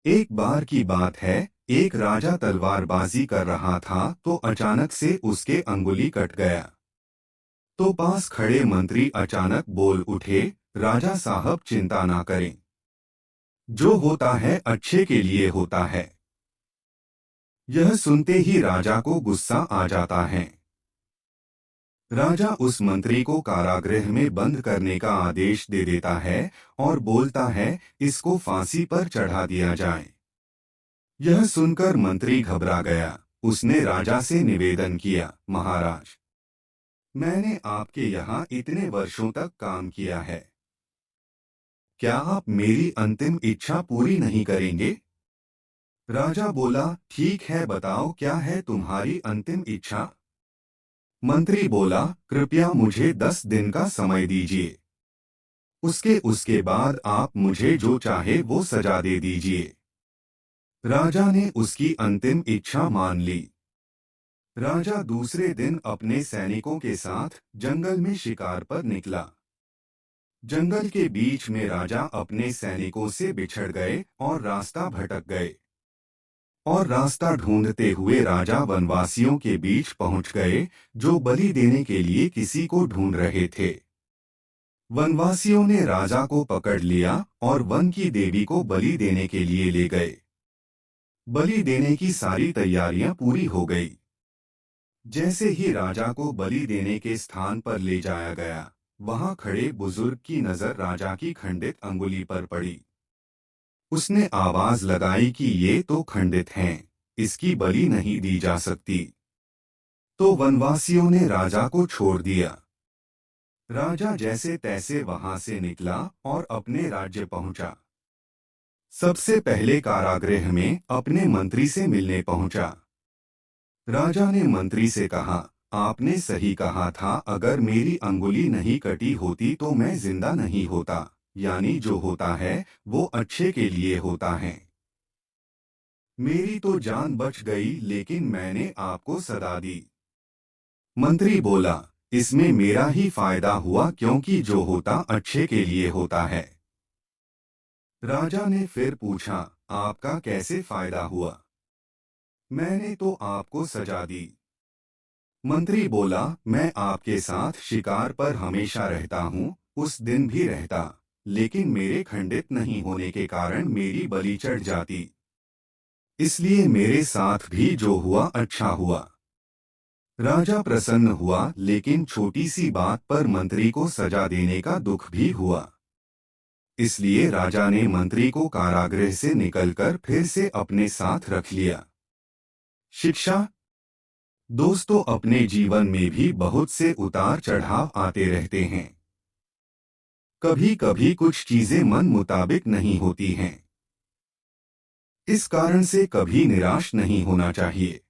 एक बार की बात है, एक राजा तलवारबाजी कर रहा था तो अचानक से उसके अंगुली कट गया। तो पास खड़े मंत्री अचानक बोल उठे, राजा साहब चिंता ना करें, जो होता है अच्छे के लिए होता है। यह सुनते ही राजा को गुस्सा आ जाता है। राजा उस मंत्री को कारागृह में बंद करने का आदेश दे देता है और बोलता है, इसको फांसी पर चढ़ा दिया जाए। यह सुनकर मंत्री घबरा गया। उसने राजा से निवेदन किया, महाराज, मैंने आपके यहाँ इतने वर्षों तक काम किया है, क्या आप मेरी अंतिम इच्छा पूरी नहीं करेंगे? राजा बोला, ठीक है, बताओ क्या है तुम्हारी अंतिम इच्छा? मंत्री बोला, कृपया मुझे 10 दिन का समय दीजिए। उसके बाद आप मुझे जो चाहे वो सजा दे दीजिए। राजा ने उसकी अंतिम इच्छा मान ली। राजा दूसरे दिन अपने सैनिकों के साथ जंगल में शिकार पर निकला। जंगल के बीच में राजा अपने सैनिकों से बिछड़ गए और रास्ता भटक गए। और रास्ता ढूंढते हुए राजा वनवासियों के बीच पहुंच गए, जो बलि देने के लिए किसी को ढूंढ रहे थे। वनवासियों ने राजा को पकड़ लिया और वन की देवी को बलि देने के लिए ले गए। बलि देने की सारी तैयारियां पूरी हो गई। जैसे ही राजा को बलि देने के स्थान पर ले जाया गया, वहां खड़े बुजुर्ग की नजर राजा की खंडित अंगुली पर पड़ी। उसने आवाज लगाई कि ये तो खंडित हैं, इसकी बलि नहीं दी जा सकती। तो वनवासियों ने राजा को छोड़ दिया। राजा जैसे तैसे वहां से निकला और अपने राज्य पहुंचा। सबसे पहले कारागृह में अपने मंत्री से मिलने पहुंचा। राजा ने मंत्री से कहा, आपने सही कहा था, अगर मेरी अंगुली नहीं कटी होती तो मैं जिंदा नहीं होता। यानी जो होता है वो अच्छे के लिए होता है। मेरी तो जान बच गई, लेकिन मैंने आपको सदा दी। मंत्री बोला, इसमें मेरा ही फायदा हुआ, क्योंकि जो होता अच्छे के लिए होता है। राजा ने फिर पूछा, आपका कैसे फायदा हुआ? मैंने तो आपको सजा दी। मंत्री बोला, मैं आपके साथ शिकार पर हमेशा रहता हूँ, उस दिन भी रहता, लेकिन मेरे खंडित नहीं होने के कारण मेरी बलि चढ़ जाती। इसलिए मेरे साथ भी जो हुआ अच्छा हुआ। राजा प्रसन्न हुआ, लेकिन छोटी सी बात पर मंत्री को सजा देने का दुख भी हुआ। इसलिए राजा ने मंत्री को कारागृह से निकलकर फिर से अपने साथ रख लिया। शिक्षा। दोस्तों, अपने जीवन में भी बहुत से उतार चढ़ाव आते रहते हैं। कभी कभी कुछ चीजें मन मुताबिक नहीं होती हैं। इस कारण से कभी निराश नहीं होना चाहिए।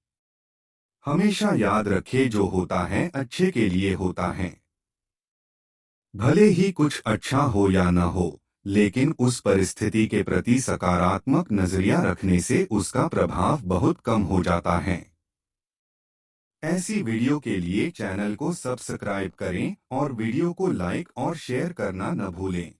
हमेशा याद रखें, जो होता है अच्छे के लिए होता है। भले ही कुछ अच्छा हो या न हो, लेकिन उस परिस्थिति के प्रति सकारात्मक नजरिया रखने से उसका प्रभाव बहुत कम हो जाता है। ऐसी वीडियो के लिए चैनल को सब्सक्राइब करें और वीडियो को लाइक और शेयर करना न भूलें।